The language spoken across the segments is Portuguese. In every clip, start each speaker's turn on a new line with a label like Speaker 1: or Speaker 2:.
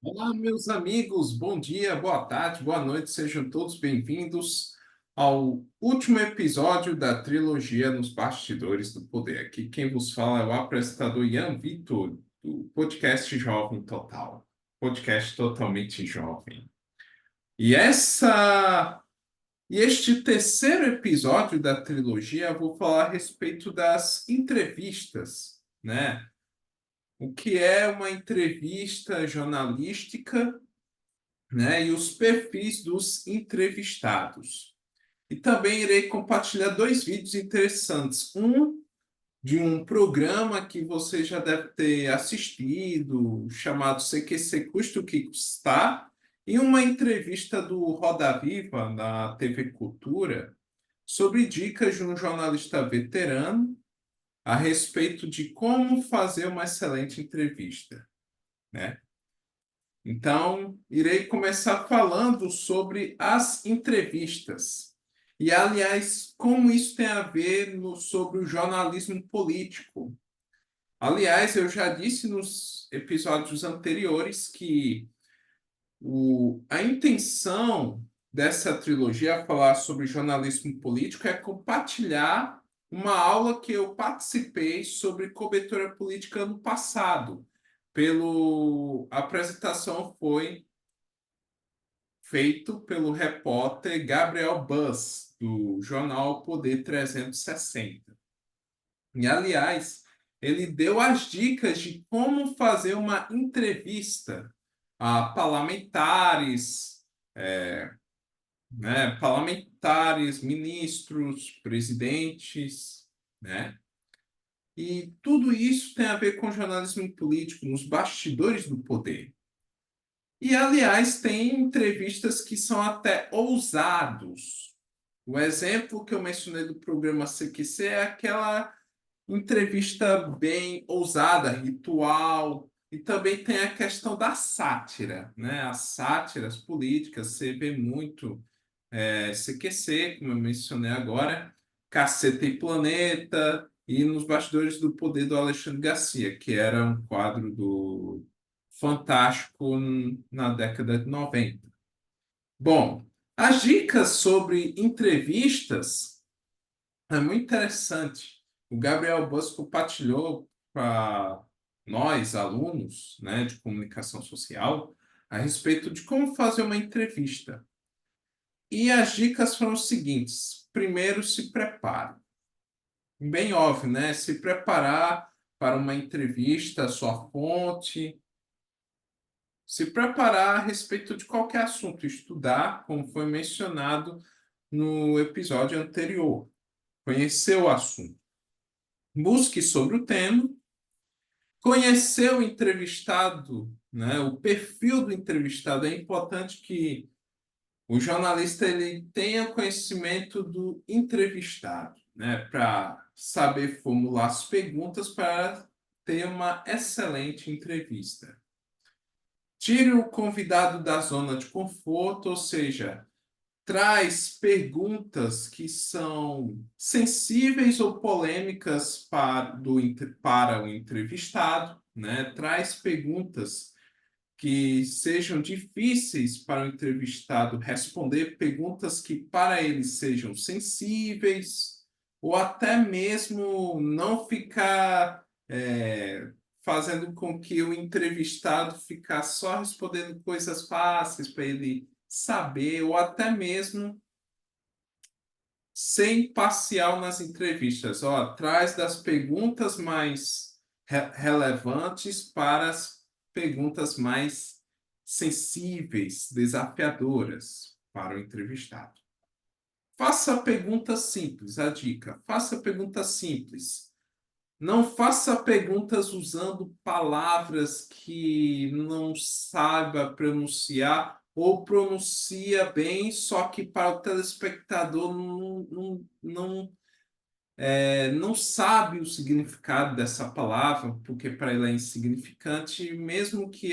Speaker 1: Olá, meus amigos, bom dia, boa tarde, boa noite, sejam todos bem-vindos ao último episódio da trilogia Nos Bastidores do Poder. Aqui quem vos fala é o apresentador Ian Vitor, do podcast Jovem Total, podcast totalmente jovem. E este terceiro episódio da trilogia eu vou falar a respeito das entrevistas, né? O que é uma entrevista jornalística, né, e os perfis dos entrevistados. E também irei compartilhar dois vídeos interessantes. Um de um programa que você já deve ter assistido, chamado CQC Custa o que Custar, e uma entrevista do Roda Viva na TV Cultura sobre dicas de um jornalista veterano a respeito de como fazer uma excelente entrevista, né? Então, irei começar falando sobre as entrevistas. E, aliás, como isso tem a ver sobre o jornalismo político. Aliás, eu já disse nos episódios anteriores que a intenção dessa trilogia, falar sobre jornalismo político, é compartilhar uma aula que eu participei sobre cobertura política no passado. A apresentação foi feito pelo repórter Gabriel Bus, do jornal Poder 360. E, aliás, ele deu as dicas de como fazer uma entrevista a parlamentares, né, parlamentares, ministros, presidentes, né? E tudo isso tem a ver com jornalismo político, nos bastidores do poder. E, aliás, tem entrevistas que são até ousados. O exemplo que eu mencionei do programa CQC é aquela entrevista bem ousada, ritual, e também tem a questão da sátira, né? As sátiras políticas, você vê muito CQC, como eu mencionei agora, Caceta e Planeta, e nos bastidores do poder do Alexandre Garcia, que era um quadro do Fantástico na década de 90. Bom, as dicas sobre entrevistas é muito interessante. O Gabriel Bus compartilhou para nós, alunos, né, de comunicação social, a respeito de como fazer uma entrevista. E as dicas foram as seguintes. Primeiro, se prepare. Bem óbvio, né? Se preparar para uma entrevista, sua fonte, se preparar a respeito de qualquer assunto, estudar, como foi mencionado no episódio anterior, conhecer o assunto. Busque sobre o tema, conhecer o entrevistado, né? O perfil do entrevistado. É importante que o jornalista ele tenha conhecimento do entrevistado, né? Para saber formular as perguntas para ter uma excelente entrevista. Tire o convidado da zona de conforto, ou seja, traz perguntas que são sensíveis ou polêmicas para o entrevistado, né? Traz perguntas que sejam difíceis para o entrevistado responder, perguntas que para ele sejam sensíveis, ou até mesmo não ficar fazendo com que o entrevistado ficar só respondendo coisas fáceis para ele saber, ou até mesmo ser imparcial nas entrevistas. Ó, atrás das perguntas mais relevantes para as perguntas mais sensíveis, desafiadoras para o entrevistado. Faça perguntas simples, a dica. Faça perguntas simples. Não faça perguntas usando palavras que não saiba pronunciar ou pronuncia bem, só que para o telespectador não sabe o significado dessa palavra, porque para ele é insignificante, mesmo que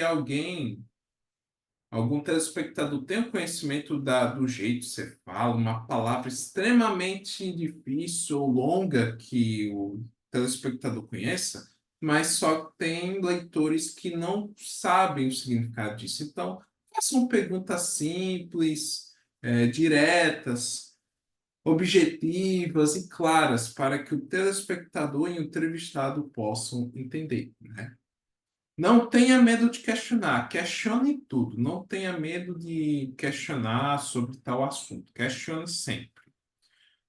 Speaker 1: algum telespectador tenha conhecimento do jeito que você fala, uma palavra extremamente difícil ou longa que o telespectador conheça, mas só tem leitores que não sabem o significado disso. Então, façam perguntas simples, diretas, objetivas e claras para que o telespectador e o entrevistado possam entender, né? Não tenha medo de questionar, questione tudo. Não tenha medo de questionar sobre tal assunto. Questione sempre.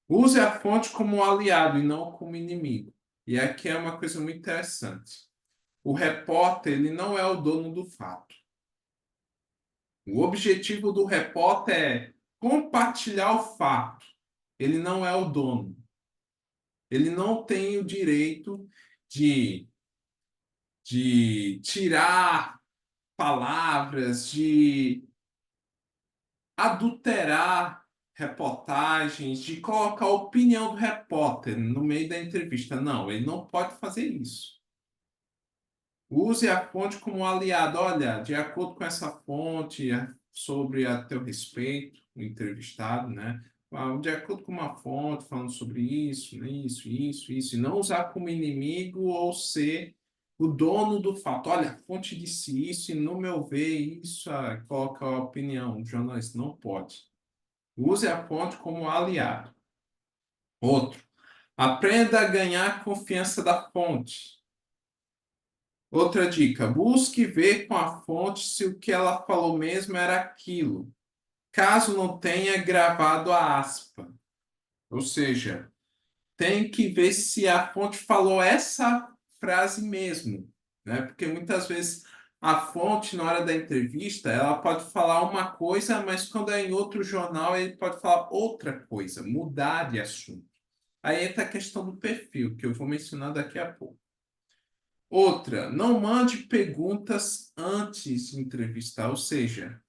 Speaker 1: Use a fonte como um aliado e não como inimigo. E aqui é uma coisa muito interessante. O repórter, ele não é o dono do fato. O objetivo do repórter é compartilhar o fato. Ele não é o dono. Ele não tem o direito de, de tirar palavras, de adulterar reportagens, de colocar a opinião do repórter no meio da entrevista. Não, ele não pode fazer isso. Use a fonte como um aliado. Olha, de acordo com essa fonte, sobre a teu respeito, o entrevistado, né? De acordo com uma fonte falando sobre isso, né? Isso. E não usar como inimigo ou ser o dono do fato. Olha, a fonte disse isso e, no meu ver, isso coloca a opinião. O jornalista não pode. Use a fonte como aliado. Outro, aprenda a ganhar a confiança da fonte. Outra dica, busque ver com a fonte se o que ela falou mesmo era aquilo, caso não tenha gravado a aspa. Ou seja, tem que ver se a fonte falou essa frase mesmo, né? Porque muitas vezes a fonte, na hora da entrevista, ela pode falar uma coisa, mas quando é em outro jornal, ele pode falar outra coisa, mudar de assunto. Aí entra a questão do perfil, que eu vou mencionar daqui a pouco. Outra, não mande perguntas antes de entrevistar, ou seja,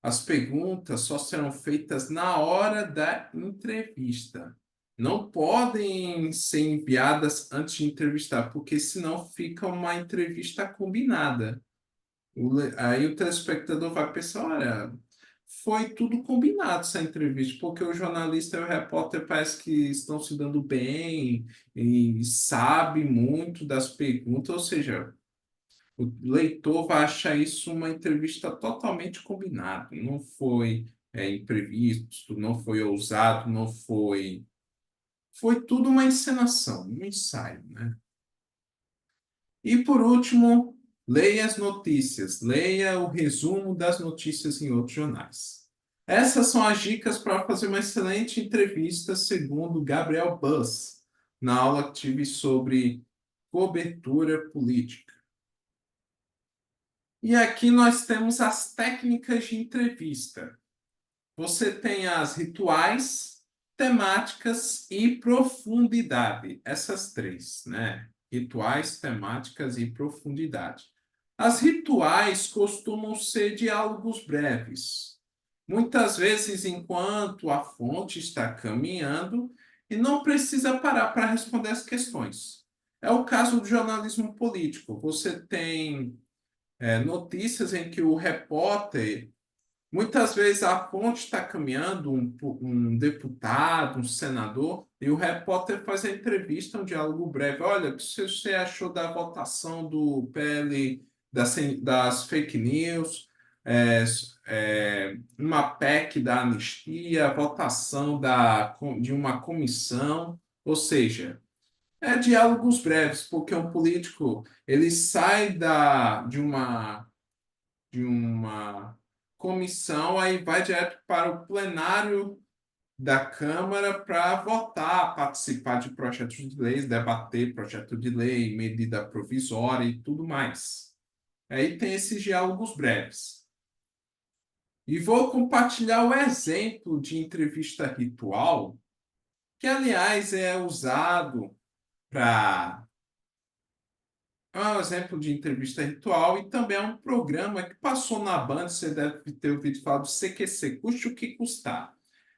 Speaker 1: as perguntas só serão feitas na hora da entrevista. Não podem ser enviadas antes de entrevistar, porque senão fica uma entrevista combinada. Aí o telespectador vai pensar, olha, foi tudo combinado essa entrevista, porque o jornalista e o repórter parece que estão se dando bem e sabe muito das perguntas, ou seja, o leitor vai achar isso uma entrevista totalmente combinada. Não foi imprevisto, não foi ousado, não foi. Foi tudo uma encenação, um ensaio, né? E por último, leia as notícias, leia o resumo das notícias em outros jornais. Essas são as dicas para fazer uma excelente entrevista, segundo Gabriel Buzz, na aula que tive sobre cobertura política. E aqui nós temos as técnicas de entrevista. Você tem as rituais, temáticas e profundidade. Essas três, né? Rituais, temáticas e profundidade. As rituais costumam ser diálogos breves, muitas vezes enquanto a fonte está caminhando e não precisa parar para responder as questões. É o caso do jornalismo político. Você tem notícias em que o repórter, muitas vezes a fonte está caminhando, um deputado, um senador, e o repórter faz a entrevista, um diálogo breve. Olha, o que você achou da votação do PL, das fake news, é, uma PEC da anistia, a votação de uma comissão, ou seja, diálogos breves, porque um político ele sai de uma comissão, aí vai direto para o plenário da Câmara para votar, participar de projetos de leis, debater projeto de lei, medida provisória e tudo mais. Aí tem esses diálogos breves. E vou compartilhar o exemplo de entrevista ritual, que, aliás, é usado para é um exemplo de entrevista ritual e também é um programa que passou na Band, você deve ter ouvido falar do CQC, Custe o que custar.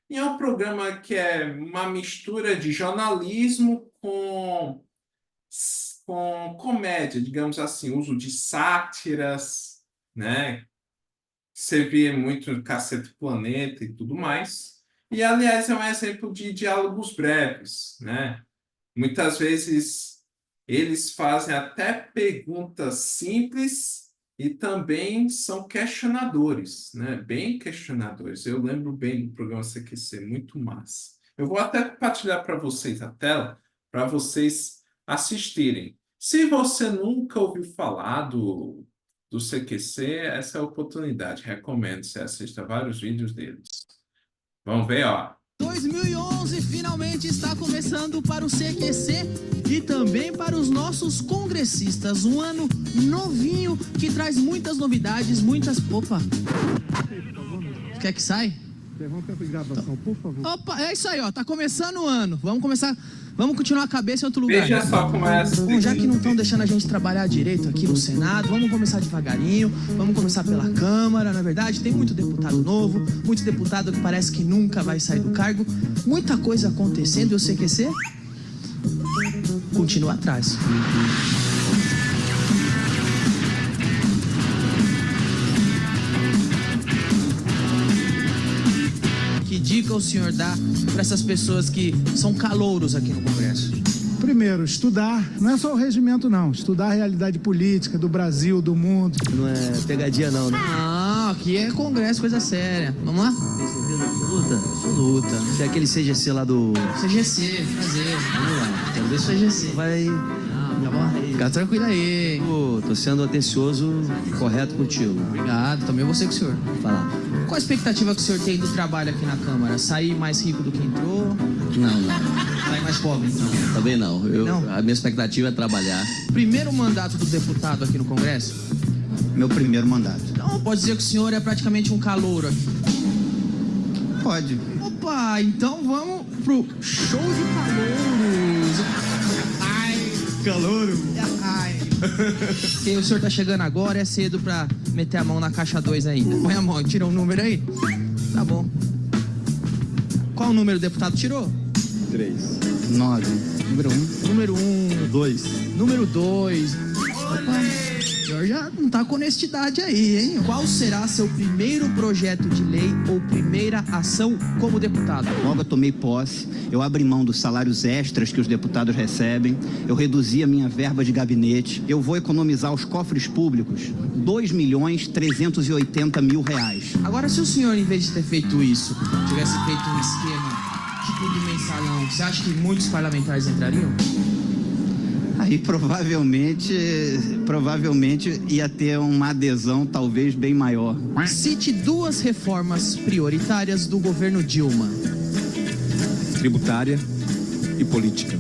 Speaker 1: E é um programa que é uma mistura de jornalismo com comédia, digamos assim, uso de sátiras, né? Você vê muito no Cacete Planeta e tudo mais. E, aliás, é um exemplo de diálogos breves, né? Muitas vezes Eles fazem até perguntas simples e também são questionadores, né? Bem questionadores. Eu lembro bem do programa CQC, muito massa. Eu vou até compartilhar para vocês a tela, para vocês assistirem. Se você nunca ouviu falar do CQC, essa é a oportunidade. Recomendo que você assista vários vídeos deles. Vamos ver, ó.
Speaker 2: 2011 finalmente está começando para o CQC e também para os nossos congressistas. Um ano novinho que traz muitas novidades, muitas... Opa! Quer que sai?
Speaker 3: Interrompe a gravação, por favor.
Speaker 2: Opa, é isso aí, ó. Tá começando o ano. Vamos começar. Vamos continuar a cabeça em outro lugar.
Speaker 1: Veja só como é essa.
Speaker 2: Bom, já que não estão deixando a gente trabalhar direito aqui no Senado, vamos começar devagarinho, vamos começar pela Câmara, na verdade. Tem muito deputado novo, muito deputado que parece que nunca vai sair do cargo. Muita coisa acontecendo e o CQC continua atrás. Que dica o senhor dá para essas pessoas que são calouros aqui no Congresso?
Speaker 3: Primeiro, estudar. Não é só o regimento, não. Estudar a realidade política do Brasil, do mundo.
Speaker 4: Não é pegadinha não, né?
Speaker 2: Não, aqui é Congresso, coisa séria. Vamos lá?
Speaker 4: Tem certeza absoluta?
Speaker 2: Absoluta.
Speaker 4: Se é aquele CGC lá do...
Speaker 2: CGC, prazer.
Speaker 4: Vamos lá, quero ver se
Speaker 2: CGC.
Speaker 4: vai...
Speaker 2: Tá bom? Fica tranquilo aí.
Speaker 4: Tô sendo atencioso e correto contigo.
Speaker 2: Obrigado, também você com o senhor.
Speaker 4: Fala.
Speaker 2: Qual a expectativa que o senhor tem do trabalho aqui na Câmara? Sair mais rico do que entrou?
Speaker 4: Não.
Speaker 2: Sair mais pobre, então?
Speaker 4: Também não.
Speaker 2: Não?
Speaker 4: A minha expectativa é trabalhar.
Speaker 2: Primeiro mandato do deputado aqui no Congresso?
Speaker 5: Meu primeiro mandato.
Speaker 2: Então pode dizer que o senhor é praticamente um calouro aqui.
Speaker 5: Pode.
Speaker 2: Opa, então vamos pro show de calouros. Ai,
Speaker 4: Calouro.
Speaker 2: ai. Porque o senhor tá chegando agora, é cedo pra meter a mão na caixa 2 ainda. Põe a mão, tira um número aí. Tá bom. Qual o número o deputado tirou?
Speaker 4: 3.
Speaker 5: 9.
Speaker 2: Número 1. Número 1.
Speaker 4: 2.
Speaker 2: Número 2. Opa, o senhor já não tá com honestidade aí, hein? Qual será seu primeiro projeto de lei ou primeira ação como deputado?
Speaker 5: Logo eu tomei posse, eu abri mão dos salários extras que os deputados recebem, eu reduzi a minha verba de gabinete, eu vou economizar aos cofres públicos R$ 2.380.000.
Speaker 2: Agora, se o senhor, em vez de ter feito isso, tivesse feito um esquema tipo de mensalão, você acha que muitos parlamentares entrariam?
Speaker 5: Aí provavelmente ia ter uma adesão talvez bem maior.
Speaker 2: Cite 2 reformas prioritárias do governo Dilma.
Speaker 6: Tributária e política.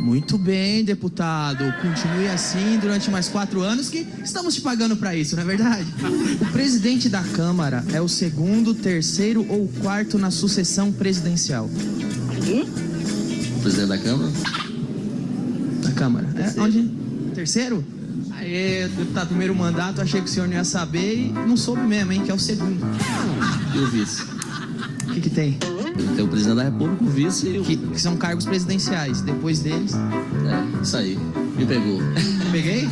Speaker 2: Muito bem, deputado. Continue assim durante mais 4 anos que estamos te pagando para isso, não é verdade? O presidente da Câmara é o segundo, terceiro ou quarto na sucessão presidencial?
Speaker 4: O presidente da Câmara?
Speaker 2: Da Câmara.
Speaker 4: Terceiro.
Speaker 2: Onde? Terceiro? Aê, deputado, primeiro mandato, achei que o senhor não ia saber e não soube mesmo, hein, que é o segundo.
Speaker 4: E o vice?
Speaker 2: O que tem?
Speaker 4: Tem o presidente da República, o vice e o...
Speaker 2: Que são cargos presidenciais. Depois deles...
Speaker 4: Isso aí. Me pegou.
Speaker 2: Peguei?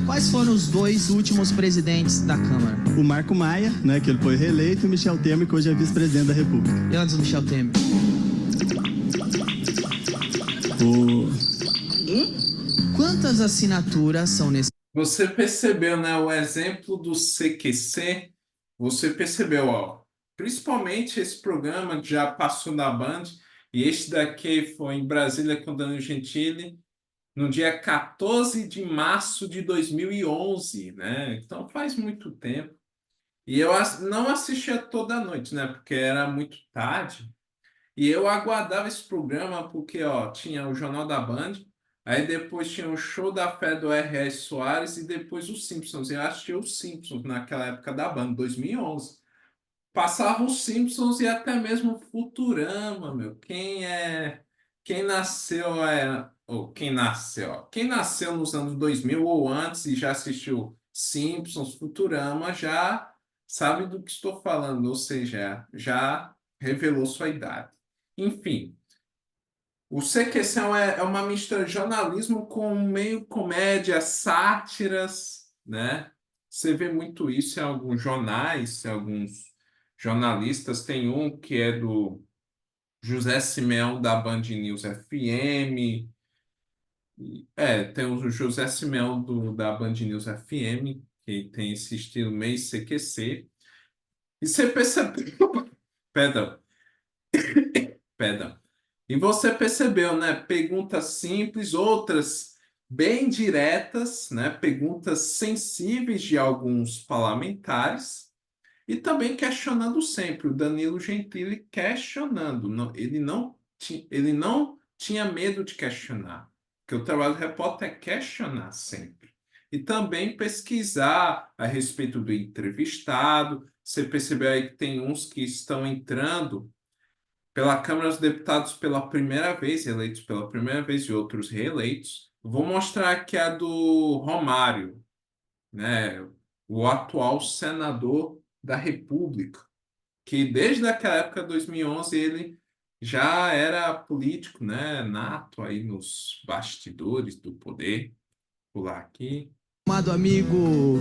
Speaker 2: Quais foram os 2 últimos presidentes da Câmara?
Speaker 7: O Marco Maia, né, que ele foi reeleito, e o Michel Temer, que hoje é vice-presidente da República.
Speaker 2: E antes do Michel Temer? Quantas assinaturas são necessárias?
Speaker 1: Você percebeu, né? O exemplo do CQC, você percebeu, ó. Principalmente esse programa que já passou na Band, e este daqui foi em Brasília com Danilo Gentili, no dia 14 de março de 2011, né? Então faz muito tempo. E eu não assistia toda noite, né? Porque era muito tarde. E eu aguardava esse programa porque, ó, tinha o Jornal da Band, aí depois tinha o Show da Fé do R.S. Soares e depois os Simpsons. Eu assistia os Simpsons naquela época da Band, 2011. Passava os Simpsons e até mesmo Futurama, meu. Quem nasceu quem nasceu nos anos 2000 ou antes e já assistiu Simpsons, Futurama, já sabe do que estou falando, ou seja, já revelou sua idade. Enfim, o CQC é uma mistura de jornalismo com meio comédia, sátiras, né? Você vê muito isso em alguns jornais, em alguns jornalistas. Tem um que é do José Simeão, da Band News FM. Tem o José Simão da Band News FM, que tem esse estilo meio CQC. E você percebeu, perdão, perdão. E você percebeu, né? Perguntas simples, outras bem diretas, né? Perguntas sensíveis de alguns parlamentares e também questionando sempre. O Danilo Gentili questionando. Ele não tinha medo de questionar, porque o trabalho do repórter é questionar sempre. E também pesquisar a respeito do entrevistado. Você percebeu aí que tem uns que estão entrando pela Câmara dos Deputados pela primeira vez, eleitos pela primeira vez e outros reeleitos. Vou mostrar aqui a do Romário, né? O atual senador da República, que desde aquela época, 2011, ele já era político, né? Nato aí nos bastidores do poder. Vou pular aqui.
Speaker 2: Amado amigo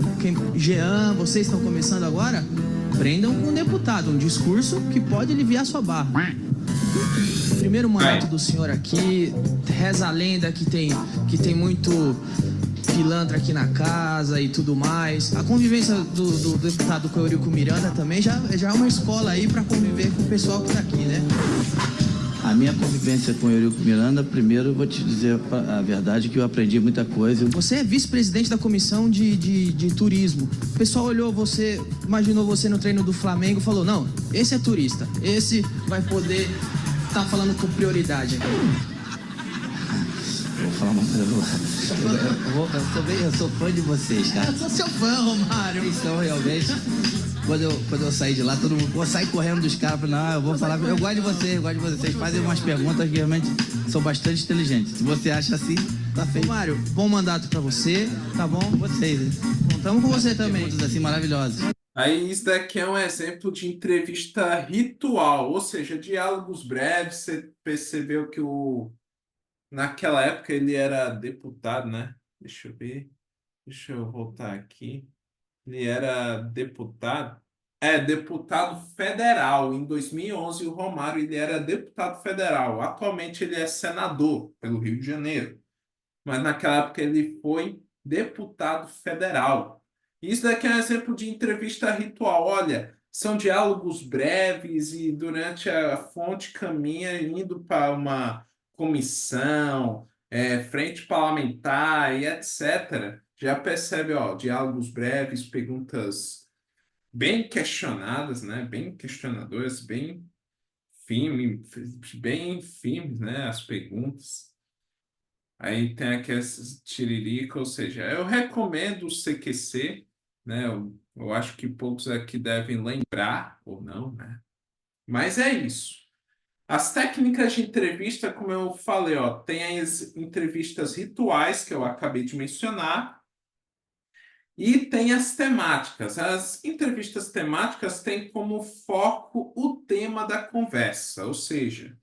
Speaker 2: Jean, vocês estão começando agora? Prendam com um deputado, um discurso que pode aliviar sua barra. Primeiro mandato do senhor aqui, reza a lenda que tem muito pilantra aqui na casa e tudo mais. A convivência do deputado com o Eurico Miranda também já é uma escola aí para conviver com o pessoal que tá aqui, né?
Speaker 4: A minha convivência com o Eurico Miranda, primeiro eu vou te dizer a verdade que eu aprendi muita coisa.
Speaker 2: Você é vice-presidente da comissão de turismo. O pessoal olhou você, imaginou você no treino do Flamengo e falou, não, esse é turista, esse vai poder estar falando com prioridade aqui.
Speaker 4: Vou falar uma coisa, eu sou fã de vocês, cara.
Speaker 2: Eu sou seu fã, Romário.
Speaker 4: Vocês são realmente... Quando eu sair de lá, todo mundo vou sair correndo dos caras. Não, eu vou falar. Eu gosto de vocês, Vocês fazem umas perguntas que realmente são bastante inteligentes. Se você acha assim, tá feito.
Speaker 2: Romário, bom mandato pra você, tá bom?
Speaker 4: Vocês, hein?
Speaker 2: Contamos com você também.
Speaker 4: Perguntas assim maravilhosas.
Speaker 1: Aí isso daqui é um exemplo de entrevista ritual, ou seja, diálogos breves. Você percebeu que naquela época ele era deputado, né? Deixa eu ver. Deixa eu voltar aqui. Ele era deputado. Deputado federal. Em 2011, o Romário ele era deputado federal. Atualmente ele é senador pelo Rio de Janeiro. Mas naquela época ele foi deputado federal. Isso daqui é um exemplo de entrevista ritual. Olha, são diálogos breves e durante a fonte caminha indo para uma comissão, frente parlamentar e etc. Já percebe, ó, diálogos breves, perguntas bem questionadas, né? Bem questionadoras, bem firmes, né? As perguntas. Aí tem aqui essa tiririca, ou seja, eu recomendo o CQC, né? Eu acho que poucos aqui devem lembrar, ou não, né? Mas é isso. As técnicas de entrevista, como eu falei, ó, tem as entrevistas rituais, que eu acabei de mencionar, e tem as temáticas. As entrevistas temáticas têm como foco o tema da conversa, ou seja,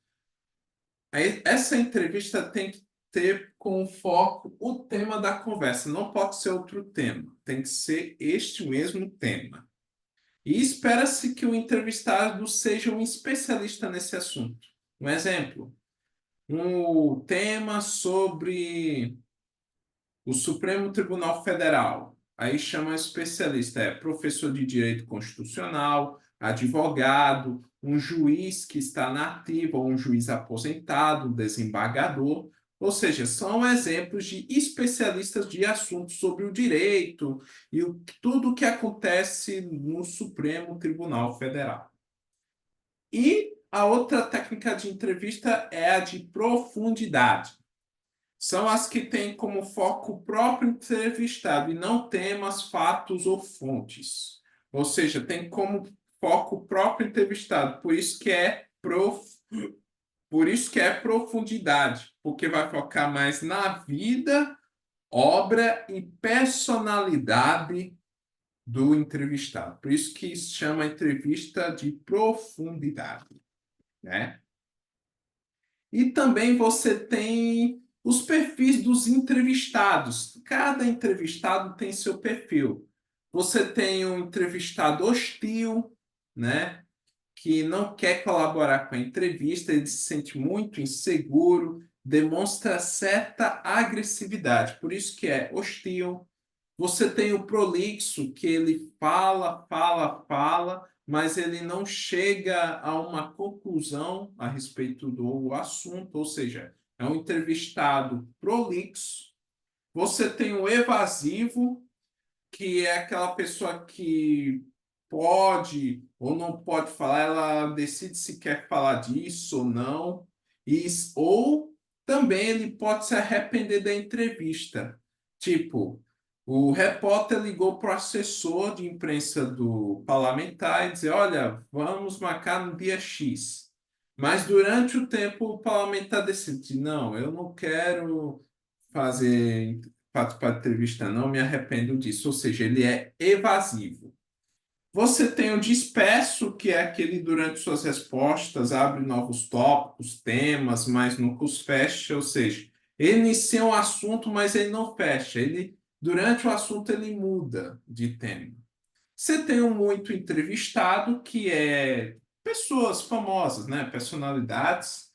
Speaker 1: essa entrevista tem que ter como foco o tema da conversa, não pode ser outro tema, tem que ser este mesmo tema. E espera-se que o entrevistado seja um especialista nesse assunto. Um exemplo, um tema sobre o Supremo Tribunal Federal. Aí chama um especialista, professor de Direito Constitucional, advogado, um juiz que está na ativa, ou um juiz aposentado, um desembargador. Ou seja, são exemplos de especialistas de assuntos sobre o direito e tudo o que acontece no Supremo Tribunal Federal. E a outra técnica de entrevista é a de profundidade. São as que têm como foco o próprio entrevistado e não temas, fatos ou fontes. Ou seja, tem como foco o próprio entrevistado. Por isso que é profundidade, porque vai focar mais na vida, obra e personalidade do entrevistado. Por isso que se chama entrevista de profundidade, né? E também você tem os perfis dos entrevistados. Cada entrevistado tem seu perfil. Você tem um entrevistado hostil, né? Que não quer colaborar com a entrevista, ele se sente muito inseguro, demonstra certa agressividade, por isso que é hostil. Você tem o prolixo, que ele fala, mas ele não chega a uma conclusão a respeito do assunto, ou seja, é um entrevistado prolixo. Você tem o evasivo, que é aquela pessoa que pode ou não pode falar, ela decide se quer falar disso ou não, ou também ele pode se arrepender da entrevista. Tipo, o repórter ligou para o assessor de imprensa do parlamentar e dizer, olha, vamos marcar no dia X. Mas durante o tempo o parlamentar decide, não, eu não quero participar de entrevista, não, me arrependo disso. Ou seja, ele é evasivo. Você tem o disperso, que é aquele durante suas respostas abre novos tópicos, temas, mas nunca os fecha, ou seja, ele inicia um assunto, mas ele não fecha. Durante o assunto ele muda de tema. Você tem um muito entrevistado, que é pessoas famosas, né? Personalidades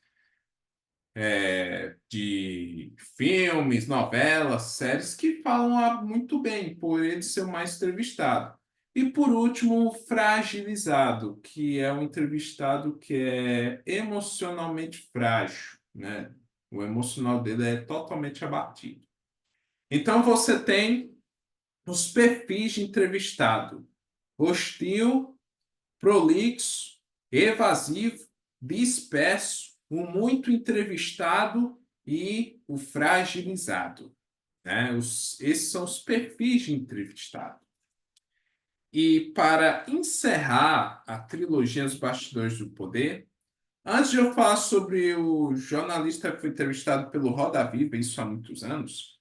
Speaker 1: de filmes, novelas, séries, que falam muito bem, por ele ser o mais entrevistado. E, por último, o fragilizado, que é um entrevistado que é emocionalmente frágil, né? O emocional dele é totalmente abatido. Então, você tem os perfis de entrevistado: hostil, prolixo, evasivo, disperso, o muito entrevistado e o fragilizado, né? Esses são os perfis de entrevistado. E para encerrar a trilogia Os Bastidores do Poder, antes de eu falar sobre o jornalista que foi entrevistado pelo Roda Viva, isso há muitos anos,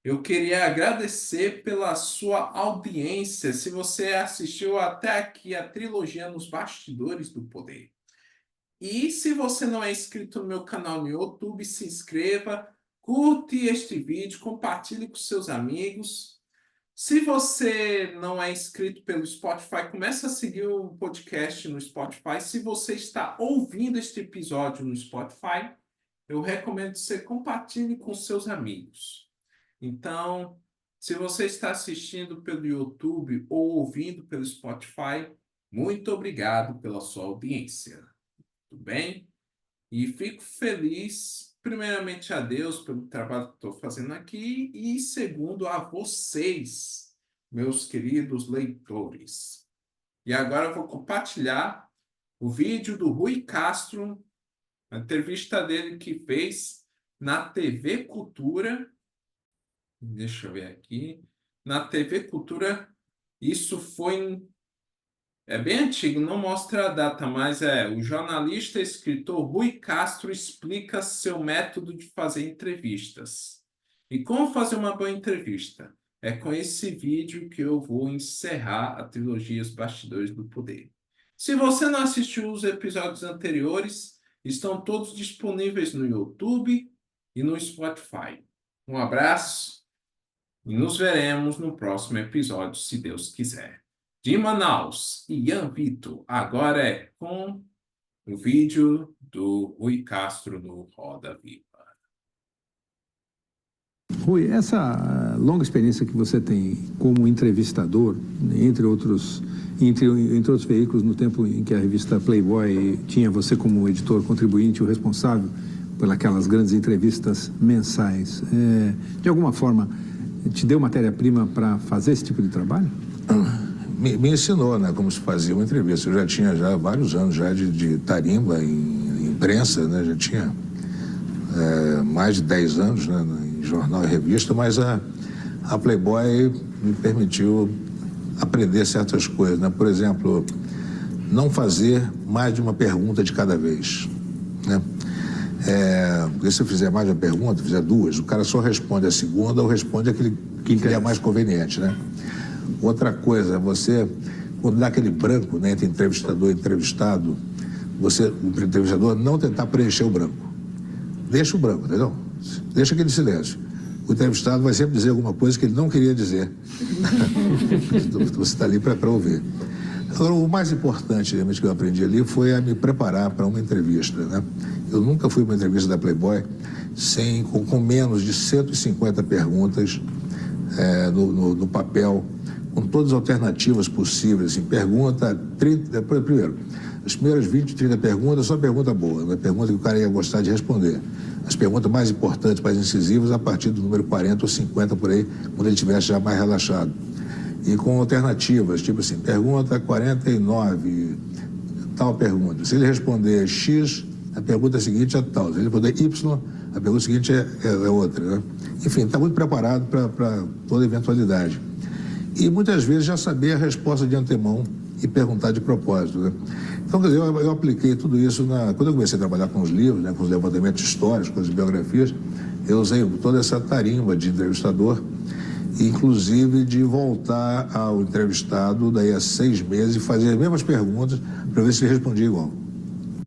Speaker 1: eu queria agradecer pela sua audiência, se você assistiu até aqui a trilogia Nos Bastidores do Poder. E se você não é inscrito no meu canal no YouTube, se inscreva, curte este vídeo, compartilhe com seus amigos. Se você não é inscrito pelo Spotify, comece a seguir o podcast no Spotify. Se você está ouvindo este episódio no Spotify, eu recomendo que você compartilhe com seus amigos. Então, se você está assistindo pelo YouTube ou ouvindo pelo Spotify, muito obrigado pela sua audiência. Tudo bem? E fico feliz, primeiramente a Deus pelo trabalho que estou fazendo aqui e segundo a vocês, meus queridos leitores. E agora eu vou compartilhar o vídeo do Rui Castro, a entrevista dele que fez na TV Cultura. Deixa eu ver aqui. Na TV Cultura, isso foi é bem antigo, não mostra a data, mas o jornalista e escritor Rui Castro explica seu método de fazer entrevistas. E como fazer uma boa entrevista? É com esse vídeo que eu vou encerrar a trilogia Os Bastidores do Poder. Se você não assistiu os episódios anteriores, estão todos disponíveis no YouTube e no Spotify. Um abraço e nos veremos no próximo episódio, se Deus quiser. De Manaus, Ian Vitor, agora é com o vídeo do Rui Castro no Roda Viva.
Speaker 8: Rui, essa longa experiência que você tem como entrevistador, entre outros veículos, no tempo em que a revista Playboy tinha você como editor contribuinte, o responsável por aquelas grandes entrevistas mensais, de alguma forma te deu matéria-prima para fazer esse tipo de trabalho?
Speaker 9: Me ensinou, né, como se fazia uma entrevista. Eu já tinha vários anos já de tarimba em imprensa, né, já tinha mais de 10 anos, né, em jornal e revista, mas a Playboy me permitiu aprender certas coisas, né? Por exemplo, não fazer mais de uma pergunta de cada vez, né? Porque se eu fizer mais de uma pergunta, fizer duas, o cara só responde a segunda ou responde aquele que lhe é mais conveniente, né? Outra coisa, você, quando dá aquele branco, né, entre entrevistador e entrevistado, o entrevistador não tentar preencher o branco. Deixa o branco, entendeu? Deixa aquele silêncio. O entrevistado vai sempre dizer alguma coisa que ele não queria dizer. Você está ali para ouvir. Agora, o mais importante realmente que eu aprendi ali foi a me preparar para uma entrevista, né? Eu nunca fui para uma entrevista da Playboy com menos de 150 perguntas no papel, com todas as alternativas possíveis. Assim, pergunta 30, primeiro, as primeiras 20, 30 perguntas, só pergunta boa, uma pergunta que o cara ia gostar de responder. As perguntas mais importantes, mais incisivas, a partir do número 40 ou 50 por aí, quando ele estivesse já mais relaxado. E com alternativas, tipo assim, pergunta 49, tal pergunta. Se ele responder X, a pergunta seguinte é tal. Se ele responder Y, a pergunta seguinte é outra, né? Enfim, está muito preparado para toda eventualidade. E muitas vezes já saber a resposta de antemão e perguntar de propósito, né? Então, quer dizer, eu apliquei tudo isso quando eu comecei a trabalhar com os livros, né, com os levantamentos históricos, com as biografias, eu usei toda essa tarimba de entrevistador, inclusive de voltar ao entrevistado daí a 6 meses e fazer as mesmas perguntas para ver se ele respondia igual.